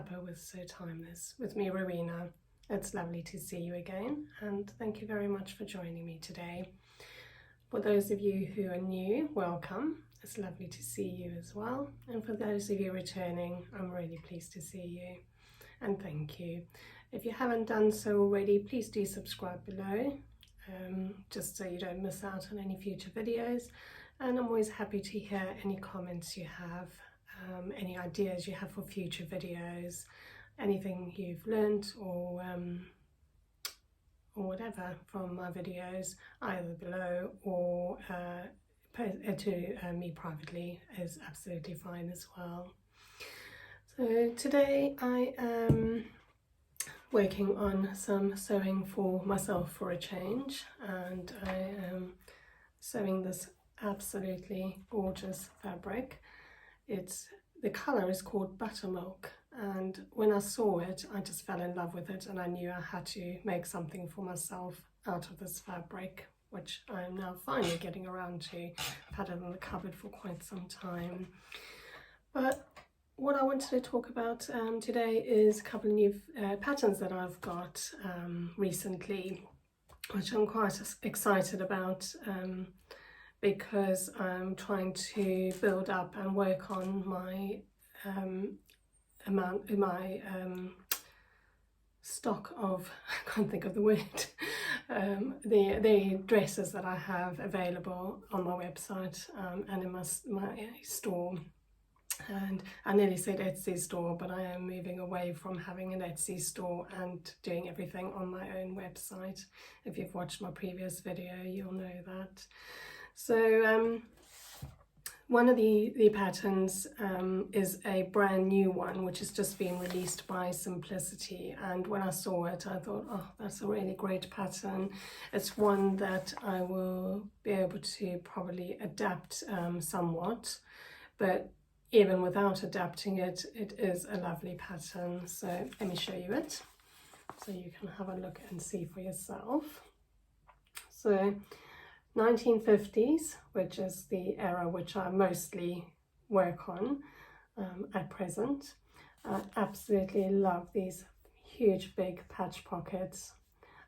Cuppa with So Timeless with me, Rowena. It's lovely to see you again, and thank you very much for joining me today. For those of you who are new, welcome. It's lovely to see you as well. And for those of you returning, I'm really pleased to see you, and thank you. If you haven't done so already, please do subscribe below, just so you don't miss out on any future videos. And I'm always happy to hear any comments you have, any ideas you have for future videos, anything you've learned or whatever from my videos, either below or to me privately is absolutely fine as well. So today I am working on some sewing for myself for a change, and I am sewing this absolutely gorgeous fabric. The colour is called Buttermilk, and when I saw it I just fell in love with it, and I knew I had to make something for myself out of this fabric, which I'm now finally getting around to. I've had it in the cupboard for quite some time. But what I wanted to talk about today is a couple of new patterns that I've got recently, which I'm quite excited about, because I'm trying to build up and work on my stock of, I can't think of the word, the dresses that I have available on my website and in my store. And I nearly said Etsy store, but I am moving away from having an Etsy store and doing everything on my own website. If you've watched my previous video, you'll know that. So one of the patterns is a brand new one, which has just been released by Simplicity. And when I saw it, I thought, oh, that's a really great pattern. It's one that I will be able to probably adapt somewhat, but even without adapting it, it is a lovely pattern. So let me show you it so you can have a look and see for yourself. So 1950s, which is the era which I mostly work on at present. I absolutely love these huge big patch pockets.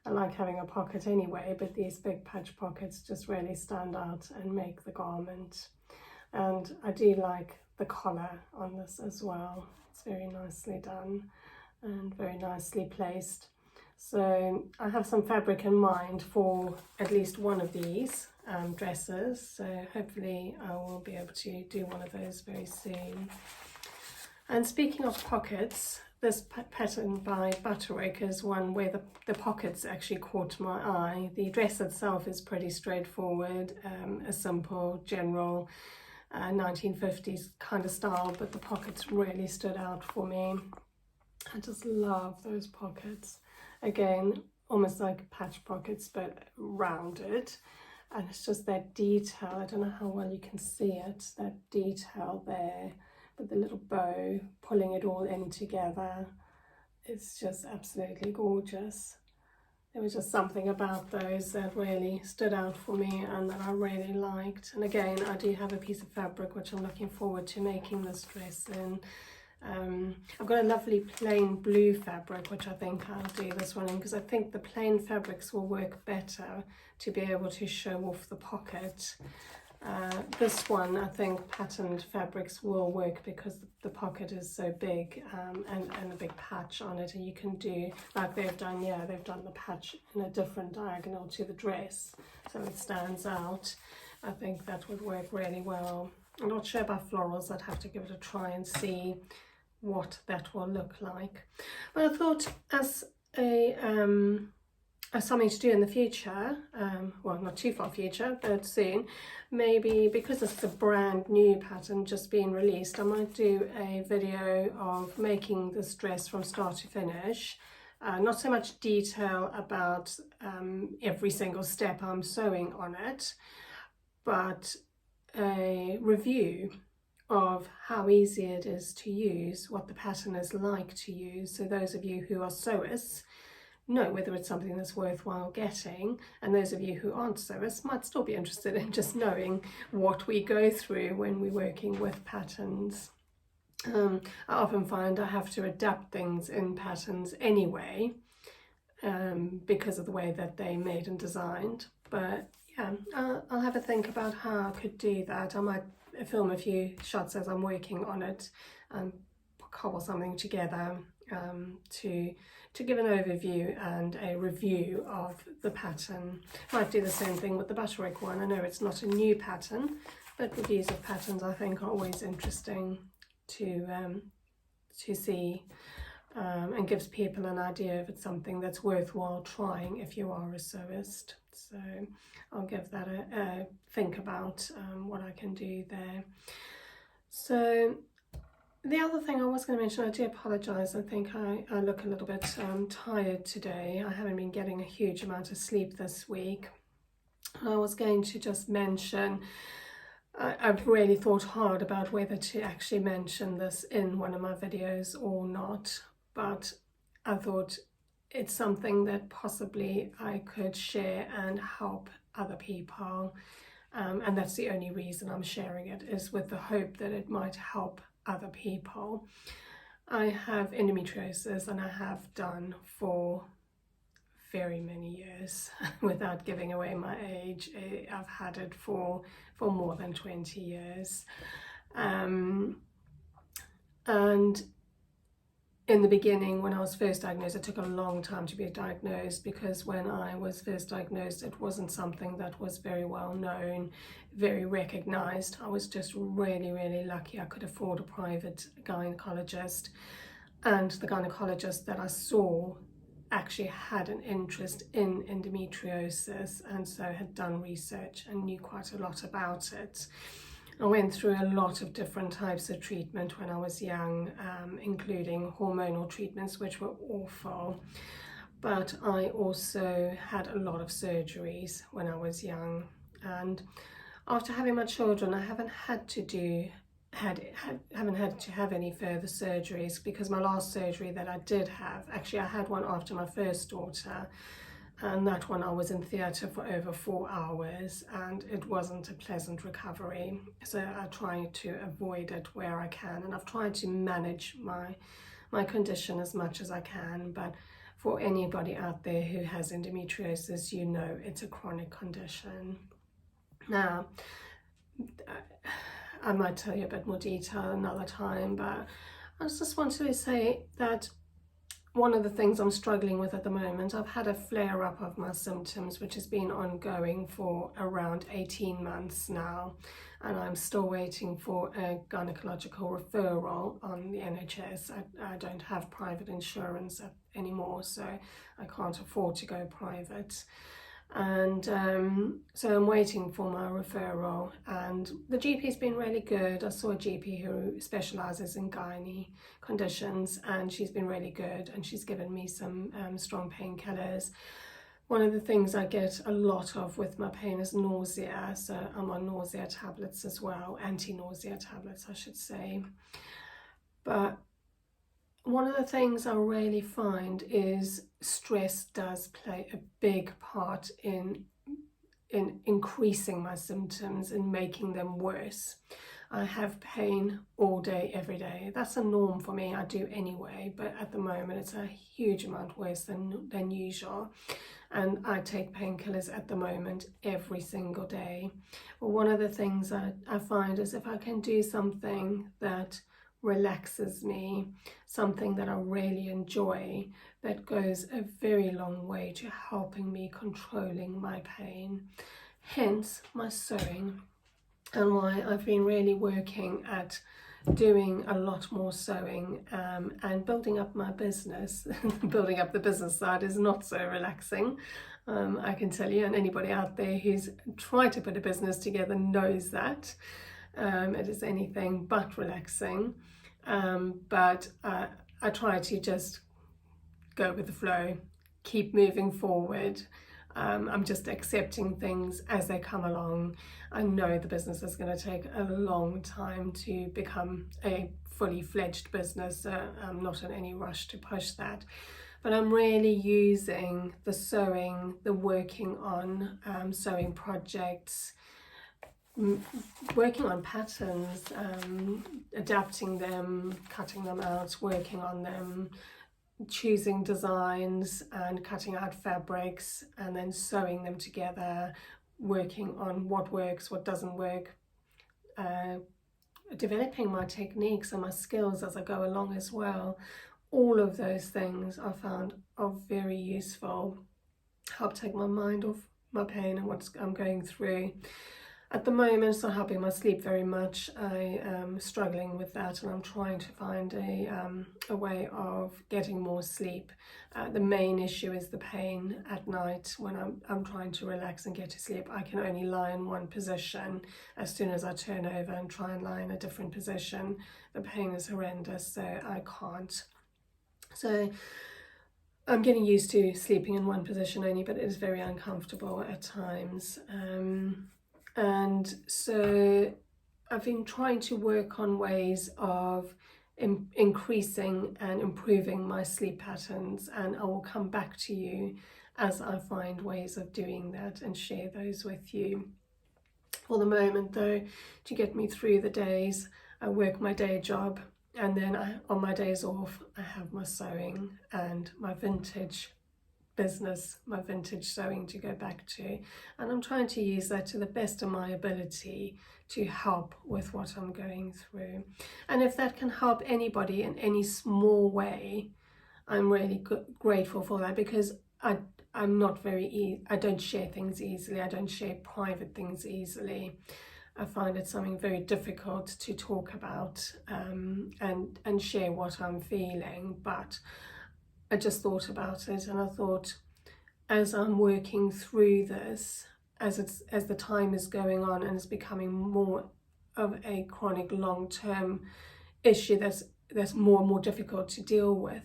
I like having a pocket anyway, but these big patch pockets just really stand out and make the garment. And I do like the collar on this as well. It's very nicely done and very nicely placed. So I have some fabric in mind for at least one of these dresses, so hopefully I will be able to do one of those very soon. And speaking of pockets, this pattern by Butterwick is one where the pockets actually caught my eye. The dress itself is pretty straightforward, a simple general 1950s kind of style, but the pockets really stood out for me. I just love those pockets. Again, almost like patch pockets, but rounded. And it's just that detail. I don't know how well you can see it, that detail there, with the little bow, pulling it all in together. It's just absolutely gorgeous. There was just something about those that really stood out for me and that I really liked. And again, I do have a piece of fabric which I'm looking forward to making this dress in. I've got a lovely plain blue fabric which I think I'll do this one in, because I think the plain fabrics will work better to be able to show off the pocket. This one, I think patterned fabrics will work because the pocket is so big and a big patch on it, and you can do like they've done. Yeah, they've done the patch in a different diagonal to the dress, so it stands out. I think that would work really well. I'm not sure about florals. I'd have to give it a try and see what that will look like. But I thought as something to do in the future, well, not too far future, but soon, maybe because it's a brand new pattern just being released, I might do a video of making this dress from start to finish. Not so much detail about every single step I'm sewing on it, but a review of how easy it is to use, what the pattern is like to use, so those of you who are sewers know whether it's something that's worthwhile getting, and those of you who aren't sewers might still be interested in just knowing what we go through when we're working with patterns. I often find I have to adapt things in patterns anyway, because of the way that they're made and designed. But yeah, I'll have a think about how I could do that. I might film a few shots as I'm working on it and cobble something together to give an overview and a review of the pattern. Might do the same thing with the butterick one. I know it's not a new pattern, but reviews of patterns I think are always interesting to see, and gives people an idea if it's something that's worthwhile trying if you are a sewist. So I'll give that a think about what I can do there. So the other thing I was going to mention, I do apologise, I think I look a little bit tired today. I haven't been getting a huge amount of sleep this week. I was going to just mention, I've really thought hard about whether to actually mention this in one of my videos or not, but I thought it's something that possibly I could share and help other people, and that's the only reason I'm sharing it, is with the hope that it might help other people. I have endometriosis, and I have done for very many years. Without giving away my age, I've had it for more than 20 years. And in the beginning, when I was first diagnosed, it took a long time to be diagnosed, because when I was first diagnosed, it wasn't something that was very well known, very recognized. I was just really, really lucky I could afford a private gynecologist, and the gynecologist that I saw actually had an interest in endometriosis, and so had done research and knew quite a lot about it. I went through a lot of different types of treatment when I was young, including hormonal treatments, which were awful. But I also had a lot of surgeries when I was young. And after having my children, I haven't had to have any further surgeries, because my last surgery that I did have, actually I had one after my first daughter, and that one I was in theatre for over 4 hours, and it wasn't a pleasant recovery. So I try to avoid it where I can, and I've tried to manage my condition as much as I can. But for anybody out there who has endometriosis, you know it's a chronic condition. Now, I might tell you a bit more detail another time, but I just wanted to say that one of the things I'm struggling with at the moment, I've had a flare-up of my symptoms, which has been ongoing for around 18 months now, and I'm still waiting for a gynecological referral on the NHS. I don't have private insurance anymore, so I can't afford to go private. And so I'm waiting for my referral, and the GP's been really good. I saw a GP who specialises in gynae conditions, and she's been really good, and she's given me some strong painkillers. One of the things I get a lot of with my pain is nausea, so I'm on nausea tablets as well, anti-nausea tablets I should say. But one of the things I really find is stress does play a big part in increasing my symptoms and making them worse. I have pain all day, every day. That's a norm for me. I do anyway, but at the moment it's a huge amount worse than usual. And I take painkillers at the moment every single day. But one of the things I find is if I can do something that relaxes me, something that I really enjoy, that goes a very long way to helping me controlling my pain. Hence my sewing, and why I've been really working at doing a lot more sewing and building up my business. Building up the business side is not so relaxing, I can tell you, and anybody out there who's tried to put a business together knows that. It is anything but relaxing, but I try to just go with the flow, keep moving forward. I'm just accepting things as they come along. I know the business is going to take a long time to become a fully fledged business. I'm not in any rush to push that. But I'm really using the sewing, the working on sewing projects, working on patterns, adapting them, cutting them out, working on them, choosing designs and cutting out fabrics and then sewing them together, working on what works, what doesn't work, developing my techniques and my skills as I go along as well. All of those things I found are very useful, help take my mind off my pain and what I'm going through. At the moment, it's not helping my sleep very much. I am struggling with that, and I'm trying to find a way of getting more sleep. The main issue is the pain at night when I'm trying to relax and get to sleep. I can only lie in one position. As soon as I turn over and try and lie in a different position, the pain is horrendous, so I can't. So I'm getting used to sleeping in one position only, but it is very uncomfortable at times. And so I've been trying to work on ways of increasing and improving my sleep patterns, and I will come back to you as I find ways of doing that and share those with you. For the moment though, to get me through the days, I work my day job, and then on my days off I have my sewing and my vintage business, my vintage sewing to go back to, and I'm trying to use that to the best of my ability to help with what I'm going through. And if that can help anybody in any small way, I'm really grateful for that, because I'm not I don't share things easily. I don't share private things easily. I find it something very difficult to talk about and share what I'm feeling, but I just thought about it, and I thought, as I'm working through this, as the time is going on and it's becoming more of a chronic long-term issue that's more and more difficult to deal with.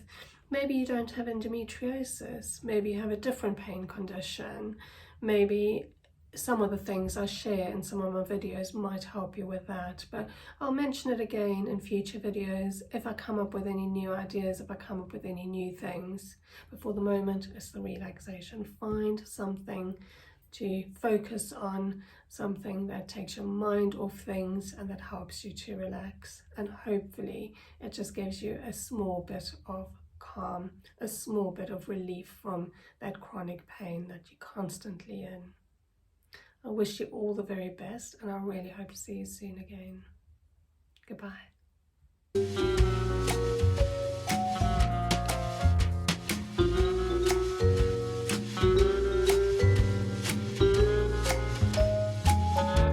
Maybe you don't have endometriosis, maybe you have a different pain condition, maybe some of the things I share in some of my videos might help you with that, but I'll mention it again in future videos if I come up with any new ideas, if I come up with any new things. But for the moment, it's the relaxation. Find something to focus on, something that takes your mind off things and that helps you to relax, and hopefully it just gives you a small bit of calm, a small bit of relief from that chronic pain that you're constantly in. I wish you all the very best, and I really hope to see you soon again. Goodbye.